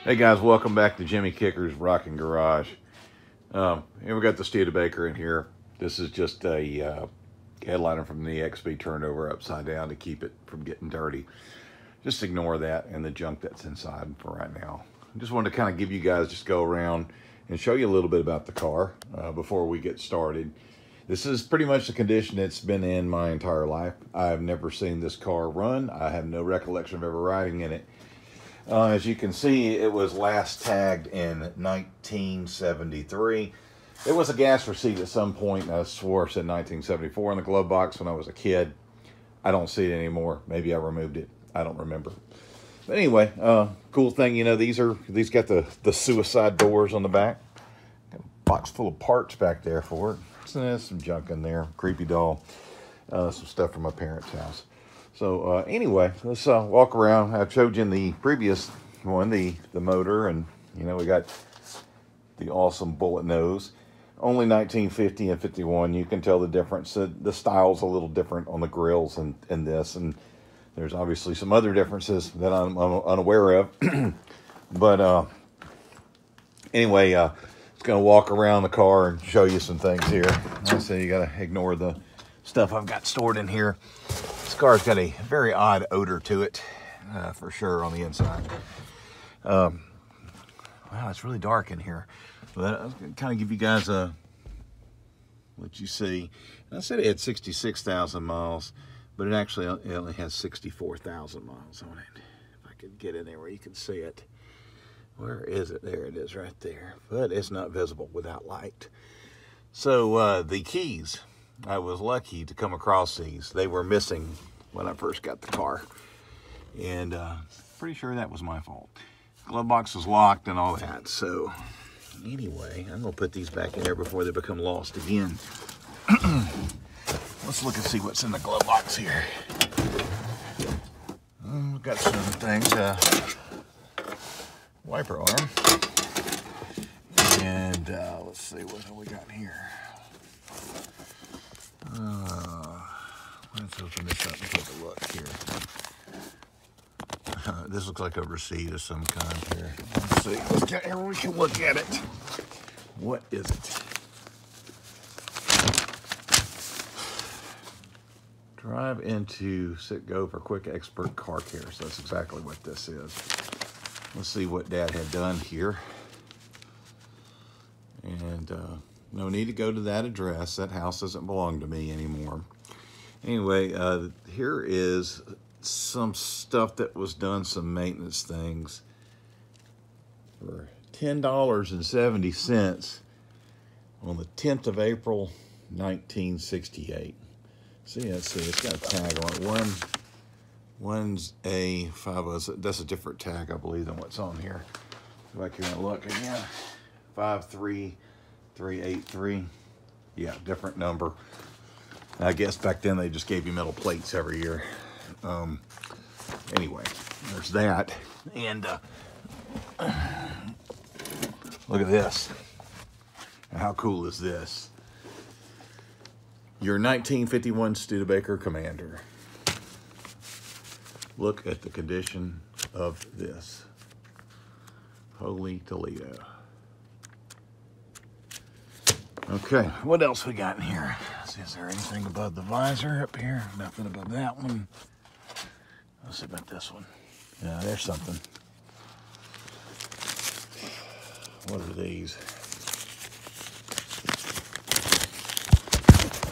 Hey guys, welcome back to Jimmy Kicker's Rockin' Garage. Here we got the Studebaker in here. This is just a headliner from the XB turned over upside down to keep it from getting dirty. Just ignore that and the junk that's inside for right now. I just wanted to kind of give you guys, just go around and show you a little bit about the car before we get started. This is pretty much the condition it's been in my entire life. I've never seen this car run. I have no recollection of ever riding in it. As you can see, it was last tagged in 1973. It was a gas receipt at some point. I swore it said 1974 in the glove box when I was a kid. I don't see it anymore. Maybe I removed it. I don't remember. But anyway, cool thing, you know, these got the suicide doors on the back. Got a box full of parts back there for it. So there's some junk in there. Creepy doll. Some stuff from my parents' house. So anyway, let's walk around. I showed you in the previous one the motor, and you know, we got the awesome bullet nose. Only 1950 and 51. You can tell the difference. The style's a little different on the grills and this, and there's obviously some other differences that I'm unaware of. But anyway, just gonna walk around the car and show you some things here. Like I say, you gotta ignore the stuff I've got stored in here. This car's got a very odd odor to it, for sure, on the inside. Wow, it's really dark in here. But I was going to kind of give you guys what you see. I said it had 66,000 miles, but it actually only has 64,000 miles on it. If I could get in there where you can see it. Where is it? There it is right there. But it's not visible without light. So the keys, I was lucky to come across these. They were missing when I first got the car. And pretty sure that was my fault. Glove box was locked and all that. So anyway, I'm going to put these back in there before they become lost again. Let's look and see what's in the glove box here. We've got some other things. Wiper arm. And let's see what we got here. Let's open this up and take a look here. This looks like a receipt of some kind here. Let's see. Let's get here. We can look at it. What is it? Drive into sit go for quick expert car care. So that's exactly what this is. Let's see what Dad had done here. And no need to go to that address. That house doesn't belong to me anymore. Anyway, here is some stuff that was done, some maintenance things for $10.70 on the 10th of April, 1968. See, let's see, it's got a tag on it. One's a 50. That's a different tag, I believe, than what's on here. Go back here and look again. 53383. Yeah, different number. I guess back then they just gave you metal plates every year. Anyway, there's that. And look at this. How cool is this? Your 1951 Studebaker Commander. Look at the condition of this. Holy Toledo. Okay, what else we got in here? Is there anything above the visor up here? Nothing above that one. Let's see about this one. Yeah, there's something. What are these?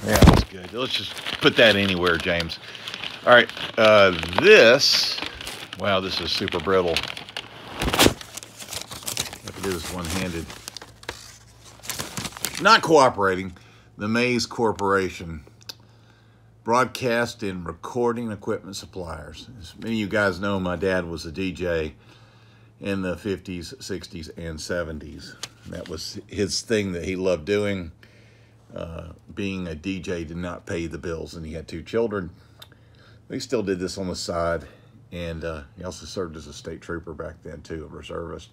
Yeah, that's good. Let's just put that anywhere, James. All right, this, wow, this is super brittle. If it is one-handed. Not cooperating. The Maze Corporation, broadcast and recording equipment suppliers. As many of you guys know, my dad was a DJ in the 50s, 60s, and 70s. That was his thing that he loved doing. Being a DJ did not pay the bills, and he had 2 children. He still did this on the side, and he also served as a state trooper back then, too, a reservist.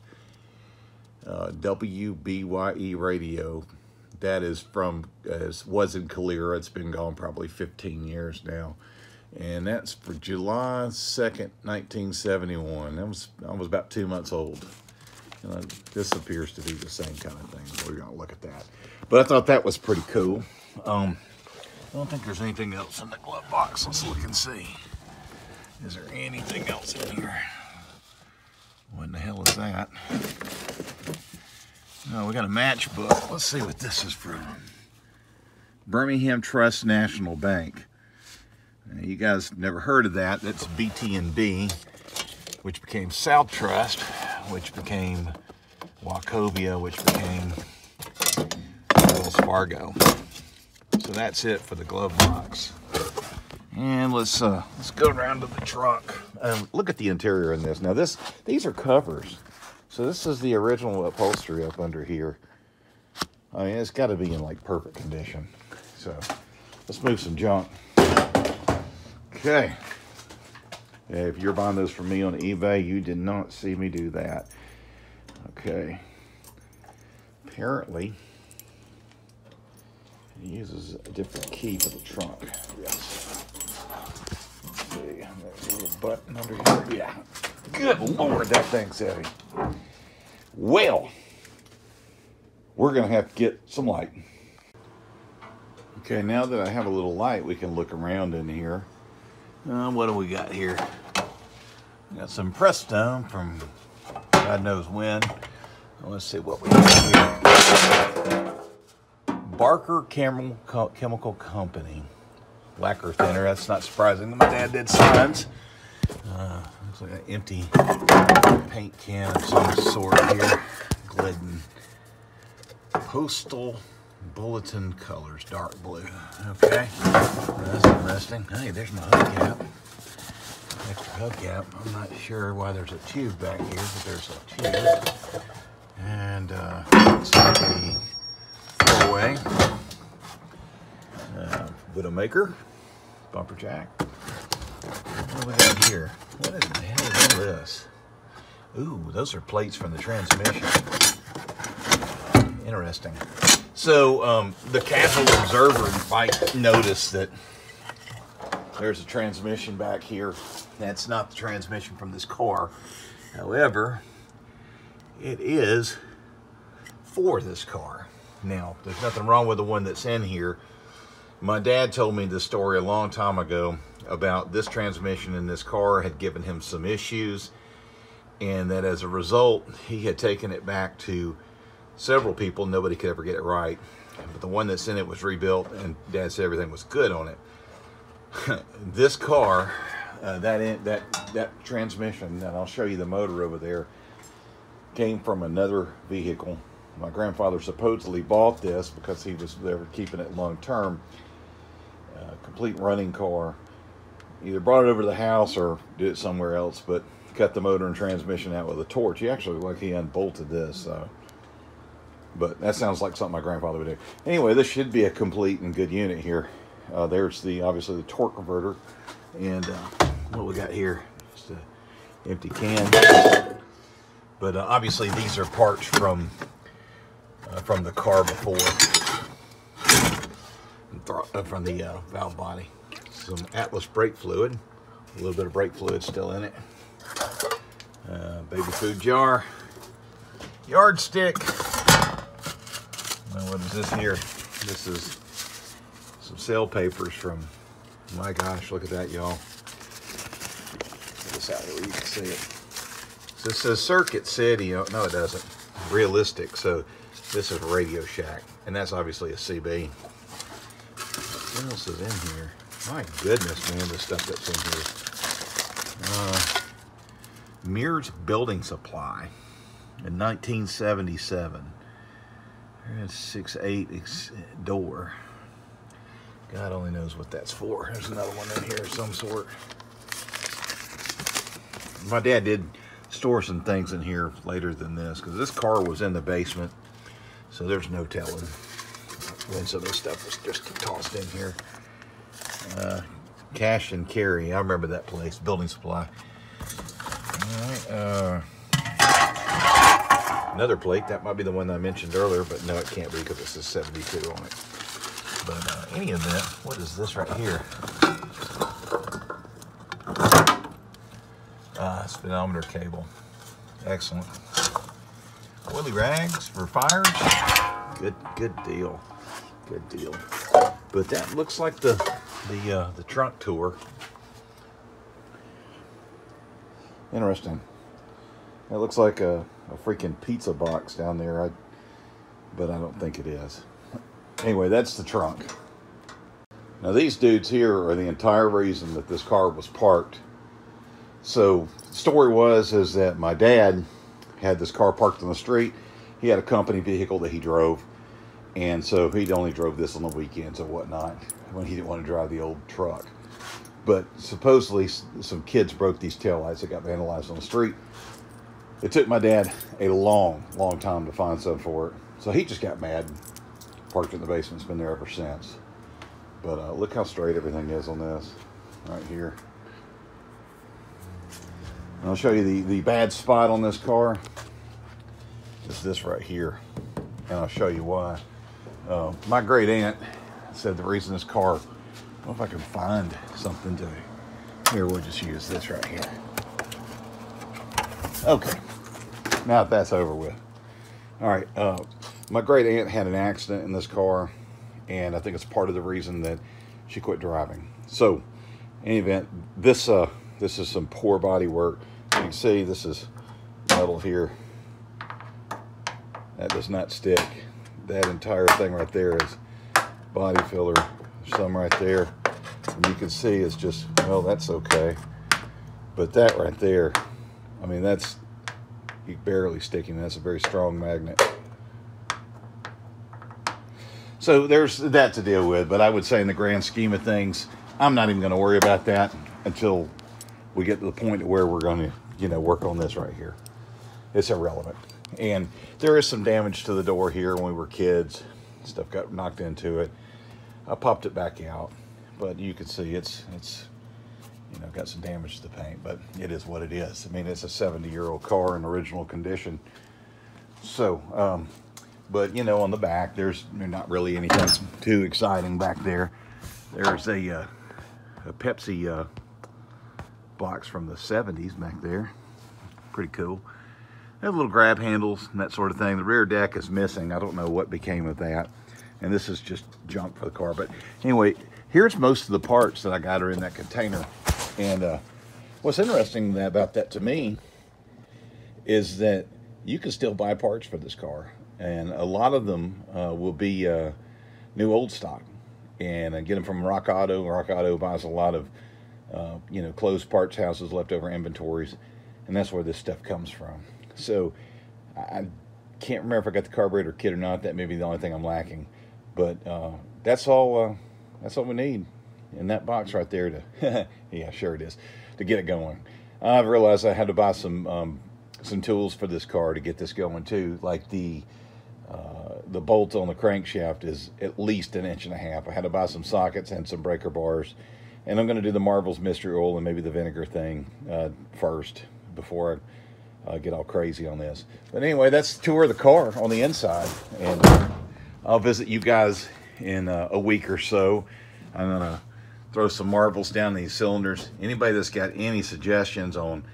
WBYE radio. That is from, was in Calera. It's been gone probably 15 years now. And that's for July 2nd, 1971. I was about 2 months old. This appears to be the same kind of thing. We're going to look at that. But I thought that was pretty cool. I don't think there's anything else in the glove box. Let's look and see. Is there anything else in here? What in the hell is that? Oh, we got a matchbook. Let's see what this is from. Birmingham Trust National Bank. Now, you guys never heard of that. That's BT&B, which became South Trust, which became Wachovia, which became Wells Fargo. So that's it for the glove box. And let's go around to the trunk. Look at the interior in this. Now these are covers. So this is the original upholstery up under here. I mean, it's got to be in like perfect condition. So let's move some junk. Okay. Yeah, if you're buying those from me on eBay, you did not see me do that. Okay. Apparently, it uses a different key for the trunk. Yes. Let's see. There's a little button under here. Yeah. Good Lord, that thing's heavy. Well, we're going to have to get some light. Okay, now that I have a little light, we can look around in here. What do we got here? We got some Prestone from God knows when. Let's see what we got here. Barker Chemical Company. Lacquer thinner. That's not surprising. My dad did signs. Looks like an empty paint can of some sort here. Glidden. Postal Bulletin Colors, dark blue. Okay, that's interesting. Hey, there's my hubcap. Extra hubcap. I'm not sure why there's a tube back here, but there's a tube. And it's a four-way Widowmaker bumper jack. What do we got here? What in the hell is all this? Ooh, those are plates from the transmission. Interesting. So the casual observer might notice that there's a transmission back here. That's not the transmission from this car. However, it is for this car. Now, there's nothing wrong with the one that's in here. My dad told me this story a long time ago about this transmission in this car had given him some issues, and that as a result, he had taken it back to several people. Nobody could ever get it right. But the one that's in it was rebuilt, and Dad said everything was good on it. This car, that transmission, and I'll show you the motor over there, came from another vehicle. My grandfather supposedly bought this because he was there keeping it long term. Complete running car. Either brought it over to the house or did it somewhere else, but cut the motor and transmission out with a torch. He actually looked like he unbolted this. But that sounds like something my grandfather would do. Anyway, this should be a complete and good unit here. There's obviously the torque converter. And what we got here? Just an empty can. But obviously these are parts from the car before. From the valve body. Some Atlas brake fluid. A little bit of brake fluid still in it. Baby food jar. Yardstick. Now what is this here? This is some sale papers from, my gosh, look at that, y'all. Get this out here where you can see it. So this says Circuit City. No, it doesn't. Realistic. So this is Radio Shack. And that's obviously a CB. What else is in here? My goodness, man, the stuff that's in here. Mears Building Supply in 1977. There's 6'8" door. God only knows what that's for. There's another one in here of some sort. My dad did store some things in here later than this because this car was in the basement, so there's no telling when some of this stuff was just tossed in here. Cash and Carry. I remember that place. Building Supply. All right. Another plate. That might be the one I mentioned earlier, but no, it can't be because it says 72 on it. But any event, what is this right here? Speedometer cable. Excellent. Willy rags for fires. Good deal. Good deal. But that looks like the trunk tour. Interesting. It looks like a freaking pizza box down there, but I don't think it is. Anyway, that's the trunk. Now these dudes here are the entire reason that this car was parked. So the story is that my dad had this car parked on the street. He had a company vehicle that he drove, and so he only drove this on the weekends and whatnot when he didn't want to drive the old truck. But supposedly some kids broke these taillights that got vandalized on the street. It took my dad a long time to find something for it. So he just got mad and parked it in the basement. It's been there ever since. But look how straight everything is on this right here. And I'll show you the bad spot on this car. It's this right here. And I'll show you why. My great aunt said the reason this car, I don't know if I can find something to, here we'll just use this right here. Okay, now that that's over with. All right, my great aunt had an accident in this car, and I think it's part of the reason that she quit driving. So, in any event, this is some poor body work. You can see this is metal here. That does not stick. That entire thing right there is body filler. Some right there. And you can see it's just, well, that's okay. But that right there, I mean, that's barely sticking. That's a very strong magnet. So there's that to deal with. But I would say in the grand scheme of things, I'm not even going to worry about that until we get to the point where we're going to, work on this right here. It's irrelevant. And there is some damage to the door here when we were kids. Stuff got knocked into it. I popped it back out, but you can see it's got some damage to the paint, but it is what it is. I mean, it's a 70-year-old car in original condition. So, but on the back, there's not really anything too exciting back there. There's a Pepsi box from the 70s back there. Pretty cool. They have little grab handles and that sort of thing. The rear deck is missing. I don't know what became of that. And this is just junk for the car. But anyway, here's most of the parts that I got are in that container. And what's interesting about that to me is that you can still buy parts for this car. And a lot of them will be new old stock. And I get them from Rock Auto. Rock Auto buys a lot of, closed parts houses, leftover inventories. And that's where this stuff comes from. So I can't remember if I got the carburetor kit or not. That may be the only thing I'm lacking. But that's all we need in that box right there to, yeah, sure it is, to get it going. I've realized I had to buy some tools for this car to get this going too. Like the bolt on the crankshaft is at least 1.5 inches. I had to buy some sockets and some breaker bars. And I'm going to do the Marvel's Mystery Oil and maybe the vinegar thing first before I get all crazy on this. But anyway, that's the tour of the car on the inside. And I'll visit you guys in a week or so. I'm going to throw some marbles down these cylinders. Anybody that's got any suggestions on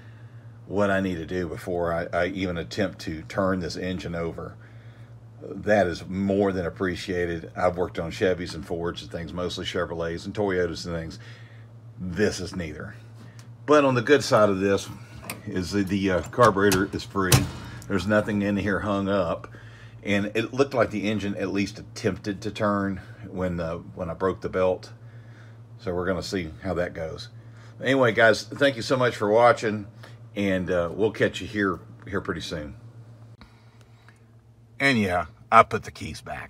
what I need to do before I even attempt to turn this engine over, that is more than appreciated. I've worked on Chevys and Fords and things, mostly Chevrolets and Toyotas and things. This is neither. But on the good side of this is the carburetor is free. There's nothing in here hung up. And it looked like the engine at least attempted to turn when I broke the belt. So we're going to see how that goes. Anyway, guys, thank you so much for watching. And we'll catch you here pretty soon. And yeah, I put the keys back.